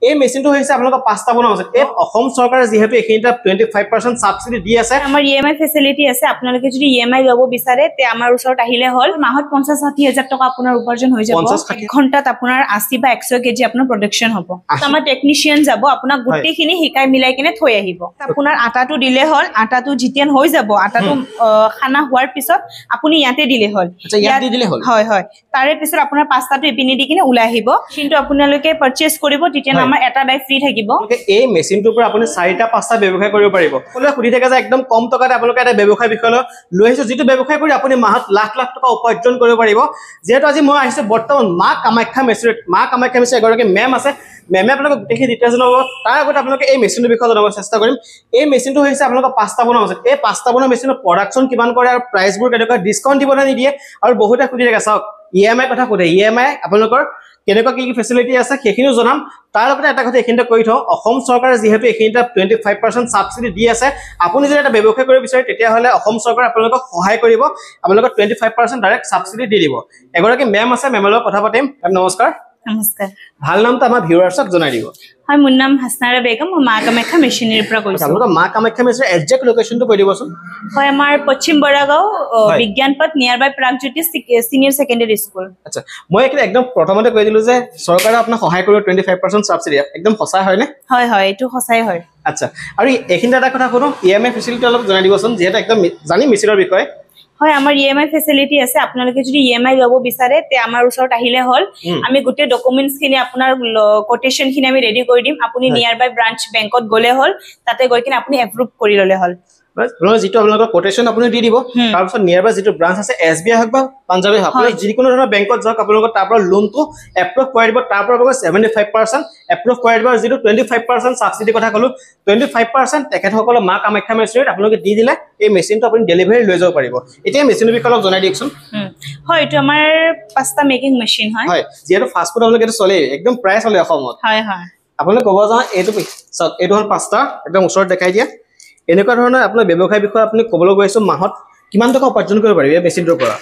এই মেচিনটো হৈছে আপোনালোকৰ পাঁচটা বনোৱা আছে এই অসম চৰকাৰে যেহেতু এইখিনিটা 25% সাবসিডি দি আছে আমাৰ ইএমআই ফেসিলিটি আছে আপোনালোকে যদি ইএমআই লব বিচাৰে তে আমাৰ ওচৰত আহিলে হল মাহত 50-60 হাজাৰ টকা আপোনাৰ উপাৰ্জন হৈ যাব ঘণ্টাত আপোনাৰ 80 বা 100 কেজি আপোনাৰ প্ৰডাকশন হ'ব আমাৰ টেকনিশিয়ান যাব আপোনাক গুটিখিনি হিকাই মিলাই কিনে থৈ আহিব আপোনাৰ আটাটো দিলে হল আটাটো জিতিয়ান হৈ যাব আটাটো খানা হোৱাৰ পিছত আপুনি ইয়াতে দিলে হল ইয়াতে দিলে হল হয় হয় তাৰে পিছত আপোনাৰ পাস্তাটো ইপিনি দি কিনে উলাই আহিব কিন্তু আপোনালোকে পাৰচেজ কৰিব তেতিয়া আমাৰ এটা ডাই ফ্ৰী থাকিব এই মেচিনটোৰ পৰা আপুনি 4টা 5টা ব্যৱসায় কৰিব পাৰিব সকলোৱে খুদি থাকে যে একদম কম টকাতে আপোনালোকে এটা ব্যৱসায় বিষয়লৈ লৈ আহিছো যেটো ব্যৱসায় কৰি আপুনি মাহত লাখ লাখ টকা উপাৰ্জন কৰিব পাৰিব যেটো আজি মই আহিছো বৰ্তমান মা কামাখ্যা মেচিন এগৰাকী মেম আছে মেমে আপোনালোকক দেখি ডিটেইলছ জনাব তাৰ আগত আপোনালোকে এই মেচিনটোৰ বিষয়ে জানিব চেষ্টা কৰিম এই মেচিনটো হৈছে আপোনালোকৰ পাঁচটা বনোৱা আছে এই পাঁচটা বনোৱা মেচিনৰ প্ৰডাকশন কিমান কৰে আৰু প্ৰাইচবোৰ কেনেকুৱা ডিসকাউন্ট দিব না নিদিয়ে আৰু বহুতে খুদি থাকে চাওক ইএমআই কথা খুদে ইএমআই আপোনালোকৰ কেনেকুৱা কি ফেসিলিটি আছে সেইখিনিও জনাম তাৰ লগতে এটা কথা এইখিনিতে কৈ থওঁ অসম চৰকাৰে যেহেতু এইখিনিটা 25% সাবসিডি দি আছে আপুনি যদি এটা ব্যৱসায় কৰিব বিচাৰে তেতিয়া হলে অসম চৰকাৰে আপোনালোকক সহায় কৰিব আপোনালোকক 25% ডাইৰেক্ট সাবসিডি দি দিব এগৰাকী মেম আছে মেমৰ লগত কথা পাতিম নমস্কাৰ নমস্কাৰ ভাল নামটো আমাৰ ভিউয়াৰ্ছক জনাই দিব হয় মোৰ নাম হাসনাৰা বেগম মই মা কামাখ্যা মেচিনেৰীৰ পৰা কৈছো আপোনালোকৰ মা কামাখ্যা মেচিনেৰীৰ একজেক্ট লোকেশনটো কৈ দিবচোন হয় আমাৰ পশ্চিম বৰাগাঁও বিজ্ঞানপথ নিয়াৰবাই প্ৰাগজ্যোতি সিনিয়ৰ সেকেন্ডাৰী স্কুল আচ্ছা মই একদম প্ৰথমতে কৈ দিলো যে চৰকাৰে আপোনাক সহায় কৰিব 25% সাবসিডি একদম সঁচা হয় নে হয় হয় এটো সঁচাই হয় আচ্ছা আৰু এইখিনিতে এটা কথা শুনো ইএমআই ফেসিলিটি অলপ জনাই দিবচোন যেটা একদম জানি মেচিনৰ বিষয়ে হয় আমাৰ ইএমআই ফেসিলিটি আছে আপোনালোকে যদি ইএমআই লব বিচাৰে তে আমাৰ ওচৰত আহিলে হল আমি গোটে ডকুমেন্টস খিনি আপোনাৰ কোটেশন খিনি আমি ৰেডি কৰি দিম আপুনি নিয়াৰবাই ব্ৰাঞ্চ বেংকত গলে হল তাতে গৈ কিনে আপুনি এপ্ৰুভ কৰি ললে হল যেটো আপোনালোকৰ কোটেশন আপুনি দি দিব তাৰ পিছত নিয়াৰবাই যেটো ব্ৰাঞ্চ আছে এসবিআই হক বা পাঞ্জাবী হক আপুনি যিকোনো ধৰণৰ বেংকত যাওক আপোনালোকৰ তাৰ পৰা লোনটো এপ্ৰুভ কৰি দিব তাৰ পৰা আপোনালোকৰ 75% এপ্ৰুভ কৰি দিব যেটো 25% সাবসিডি কথা কলো 25% তেখেতসকলৰ মা কামাখ্যা মেচিনেৰীত আপোনালোকে দি দিলে এই মেচিনটো আপুনি ডেলিভাৰী লৈ যাব পাৰিব এতিয়া মেচিনৰ বিষয়ে অলপ জনাই দিয়কচোন হয় এটো আমাৰ পাস্তা মেকিং মেচিন হয় হয় যেটো ফাষ্ট ফুড আপোনালোকে চলে একদম প্ৰায় চলে অসমত হয় হয় আপোনালোকে ক'ব যাও এইটো হল পাস্তা একদম ওচৰত দেখাই দিয়া এনেকুৱা ধৰণৰ আপোনাৰ ব্যৱসায় বিষয়ে আপুনি ক'বলৈ গৈছো মাহত কিমান টকা উপাৰ্জন কৰিব পাৰিব এই মেচিনটোৰ পৰা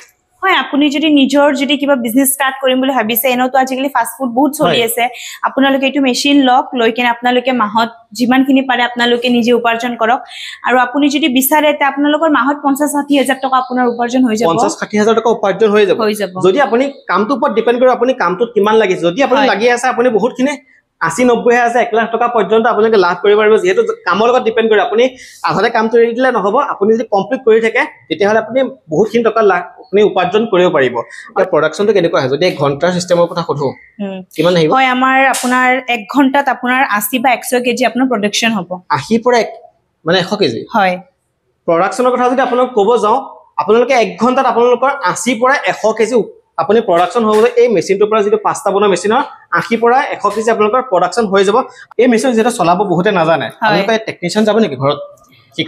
হয় আপুনি যদি নিজৰ যদি কিবা বিজনেস স্টাৰ্ট কৰিম বুলি ভাবিছে এনেতো আজিকালি ফাষ্ট ফুড বহুত চলি আছে আপোনালোকে এইটো মেচিন লক লৈ কিনে আপোনালোকে মাহত যিমানখিনি পাৰে আপোনালোকে নিজে উপাৰ্জন কৰক আৰু আপুনি যদি বিচাৰে তে আপোনালোকৰ মাহত 50-60 হাজাৰ টকা আপোনাৰ উপাৰ্জন হৈ যাব 50-60 হাজাৰ টকা উপাৰ্জন হৈ যাব যদি আপুনি কামটোৰ ওপৰত ডিপেন্ড কৰে আপুনি কামটোত কিমান লাগি যদি আপুনি লাগি আছে আপুনি বহুতখিনি 80-90 হাজাৰ 1 লাখ টকা পৰ্যন্ত আপোনালোকে লাভ কৰিব পাৰিব যেহেতু কামৰ লগত ডিপেন্ড কৰে আপুনি আধাতে কামটো এৰি দিলে নহব আপুনি যদি কমপ্লিট কৰি থাকে তেতিয়া হলে আপুনি বহুতখিনি টকা লাভ আপুনি উপাৰ্জন কৰিব পাৰিব আৰু প্ৰডাকশনটো কেনেকুৱা হয় যদি এক ঘণ্টাৰ সিস্টেমৰ কথা কৰো কিমান আহিব হয় আমাৰ আপোনাৰ 1 ঘণ্টাত আপোনাৰ 80 বা 100 কেজি আপোনাৰ প্ৰডাকশন হ'ব 80 পৰা মানে 100 কেজি হয় প্ৰডাকশনৰ কথা যদি আপোনাক ক'ব যাও আপোনালোকে 1 ঘণ্টাত আপোনালোকৰ 80 পৰা 100 কেজি আপুনি প্ৰডাকশন হ'ব এই মেচিনটোৰ পৰা যেটো পাস্তা বনোৱা মেচিনৰ 80 পৰা 100 কেজি আপোনালোকৰ প্ৰডাকশন হৈ যাব এই মেচিন যেটা চলাব বহুতে নাজানে আপোনালোকে টেকনিশিয়ান যাব নেকি ঘৰত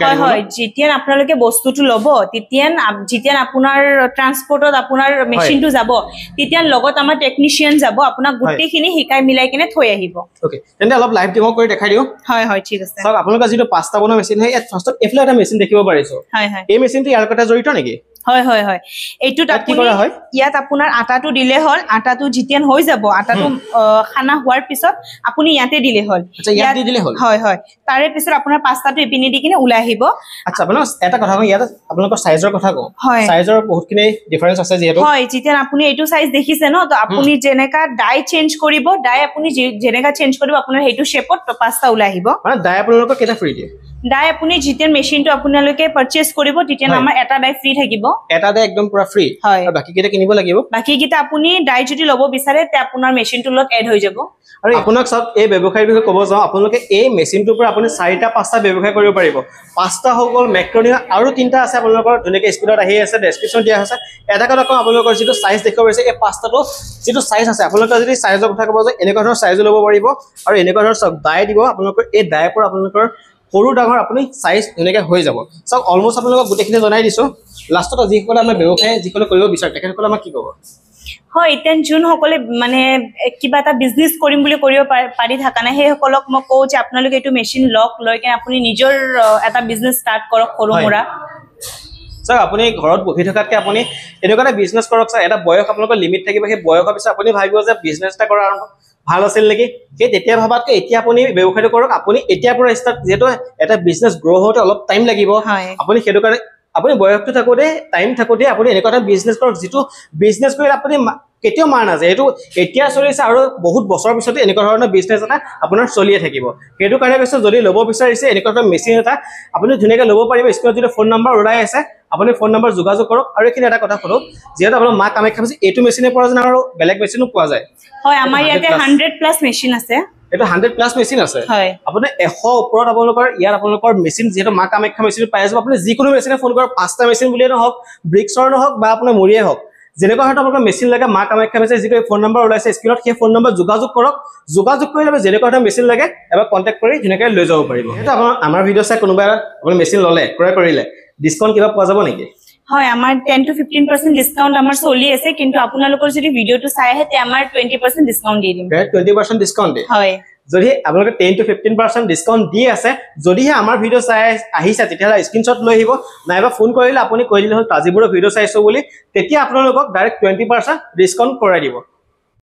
হয় হয় যেতিয়ান আপোনালোকে বস্তুটো লব যেতিয়ান আপোনাৰ ট্ৰান্সপৰ্টত আপোনাৰ মেচিনটো যাব তেতিয়ান লগত আমাৰ টেকনিশিয়ান যাব আপোনাক গুটিখিনি হিকাই মিলাই কিনে থৈ আহিব ওকে তেন্তে অলপ লাইভ ডেমো কৰি দেখাই দিও হয় হয় ঠিক আছে সব আপোনালোকে যেটো পাস্তা বনোৱা মেচিন হয় ইয়াত ফাৰ্ষ্টত এফলা এটা মেচিন দেখিব পাৰিছো হয় হয় এই মেচিনটো ইয়াৰ কথা জড়িত নেকি হয় হয় হয় এইটো কি কৰা হয় ইয়াত আপোনাৰ আটাটো দিলে হল আটাটো জিতিয়ান হৈ যাব আটাটো খানা হোৱাৰ পিছত আপুনি ইয়াতে দিলে হল আচ্ছা ইয়াত দি দিলে হল হয় হয় তাৰে পিছত আপোনাৰ পাস্তাটো ইপিনি দি কিনে উলাই আহিব আচ্ছা আপোনাক এটা কথা কওঁ ইয়াত আপোনালোকৰ সাইজৰ কথা কওঁ সাইজৰ বহুতখিনি ডিফাৰেন্স আছে যেহেতু হয় যেতিয়া আপুনি এইটো সাইজ দেখিছে ন তো আপুনি যেনেকা ডাই চেঞ্জ কৰিব ডাই আপুনি যেনেকা চেঞ্জ কৰিব আপোনাৰ হেতু শেপত পাস্তা উলাই আহিব মানে ডাই আপোনালোকৰ কেটা ফ্ৰী দিয়ে ডাই আপুনি যেতিয়া মেচিনটো আপোনালোকে পাৰচেজ কৰিব তেতিয়া আমাৰ এটা ডাই ফ্ৰী থাকিব এটা ডাই একদম পুৰা ফ্ৰী আৰু বাকি কেটা কিনিব লাগিব বাকি কেটা আপুনি ডাই যদি লব বিচাৰে তে আপোনাৰ মেচিনটো লগত এড হৈ যাব আৰু আপোনাক সব এই ব্যৱসায়ৰ বিষয়ে ক'ব যাও আপোনালোকে এই মেচিনটোৰ পৰা আপুনি 4টা 5টা ব্যৱসায় কৰিব পাৰিব পাস্তা হ'ল মেক্ৰনি আৰু 3টা আছে আপোনালোকৰ ধুনীয়াকৈ স্ক্ৰীনত আহি আছে ডেসক্ৰিপচন দিয়া আছে এটা কথা কওঁ আপোনালোকৰ যেটো সাইজ দেখাব আছে এই পাস্তাটো যেটো সাইজ আছে আপোনালোকে যদি সাইজৰ কথা ক'ব যে এনেকুৱা ধৰণৰ সাইজ ল'ব পাৰিব আৰু এনেকুৱা ধৰণৰ সব ডাই দিব আপোনালোকৰ এই ডাইৰ পৰা আপোনালোকৰ সৰু ডাঙৰ আপুনি সাইজ ধুনীয়াকৈ হৈ যাব সব অলমোস্ট আপোনালোকক গুটেখিনি জনাই দিছো লাষ্টত যিসকলে আমাৰ ব্যৱসায় যিসকলে কৰিব বিচাৰে তেখেতসকলে আমাক কি ক'ব হয় তেন জুন সকলে মানে কিবা এটা বিজনেস কৰিম বুলি কৰিব পাৰি থাকা না হে সকলক মই কও যে আপোনালোকে এটো মেচিন লক লৈ কেনে আপুনি নিজৰ এটা বিজনেস স্টাৰ্ট কৰক সৰুমুৰা স্যাৰ আপুনি ঘৰত বহি থকাতকে আপুনি এনেকুৱা এটা বিজনেস কৰক স্যাৰ এটা বয়স আপোনালোকৰ লিমিট থাকিব সেই বয়সৰ পিছত আপুনি ভাবিব যে বিজনেস এটা কৰা আৰম্ভ ভাল আছিল নেকি সেই তেতিয়া ভাবাতকৈ এতিয়া আপুনি ব্যৱসায়টো কৰক আপুনি এতিয়াৰ পৰা ষ্টাৰ্ট যেটো এটা বিজনেছ গ্ৰ' হওঁতে অলপ টাইম লাগিব আপুনি সেইটো কাৰণে আপুনি বয়সটো থাকোতে টাইম থাকোতে আপুনি এনেকুৱা এটা বিজনেছ কৰক যিটো বিজনেছ কৰিলে আপুনি কেতিয়াও মাৰ নাযায় এইটো এতিয়া চলিছে আৰু বহুত বছৰ পিছতে এনেকুৱা ধৰণৰ বিজনেছ এটা আপোনাৰ চলিয়ে থাকিব সেইটো কাৰণে কৈছো যদি ল'ব বিচাৰিছে এনেকুৱা এটা মেচিন এটা আপুনি ধুনীয়াকৈ ল'ব পাৰিব স্ক্ৰীনত যিটো ফোন নম্বৰ ওলাই আছে আপুনি ফোন নম্বৰ যোগাযোগ কৰক আৰু এইখিনি এটা কথা কৰো যিহেতু আপোনাৰ মা কামাখ্যা মেচিন এইটো মেচিনে পৰা যায় আৰু বেলেগ মেচিনো পোৱা যায় হয় আমাৰ ইয়াতে 100+ মেচিন আছে এটা 100+ মেচিন আছে আপুনি 100 ওপৰত আপোনালোকৰ ইয়াৰ আপোনালোকৰ মেচিন যেটো মা কামাখ্যা মেচিন পাই যাব আপুনি যিকোনো মেচিনে ফোন কৰক 5টা মেচিন বুলিয়ে নহওক ব্ৰিক্সৰ নহওক বা আপোনাৰ মৰিয়ে হওক যেনেকুৱা হয়তো আপোনালোকৰ মেচিন লাগে মা কামাখ্যা মেচিন যিটো ফোন নম্বৰ ওলাইছে স্ক্ৰীনত সেই ফোন নম্বৰ যোগাযোগ কৰক যোগাযোগ কৰিলে যেনেকুৱা হয়তো মেচিন লাগে এবাৰ কন্টাক্ট কৰি ধুনীয়াকৈ লৈ যাব পাৰিব সেইটো আমাৰ ভিডিঅ' চাই কোনোবা আপুনি মেচিন ল'লে ক্ৰয় কৰিলে ডিসকাউন্ট কিবা পোৱা যাব নেকি হয় আমাৰ 10 to 15% ডিসকাউন্ট আমাৰ চলি আছে কিন্তু আপোনালোকৰ যদি ভিডিওটো চাই আহে তে আমাৰ 20% ডিসকাউন্ট দি দিম 20% ডিসকাউন্ট দি হয় যদি আপোনালোকে 10 to 15% ডিসকাউন্ট দি আছে যদিহে আমাৰ ভিডিও চাই আহিছে তেতিয়াহলে স্ক্ৰিনশ্বট লৈ আহিব নাইবা ফোন কৰিলে আপুনি কৈ দিলে হ'ল তাজিবুৰৰ ভিডিও চাইছো বুলি তেতিয়া আপোনালোকক ডাইৰেক্ট 20% ডিসকাউন্ট কৰাই দিব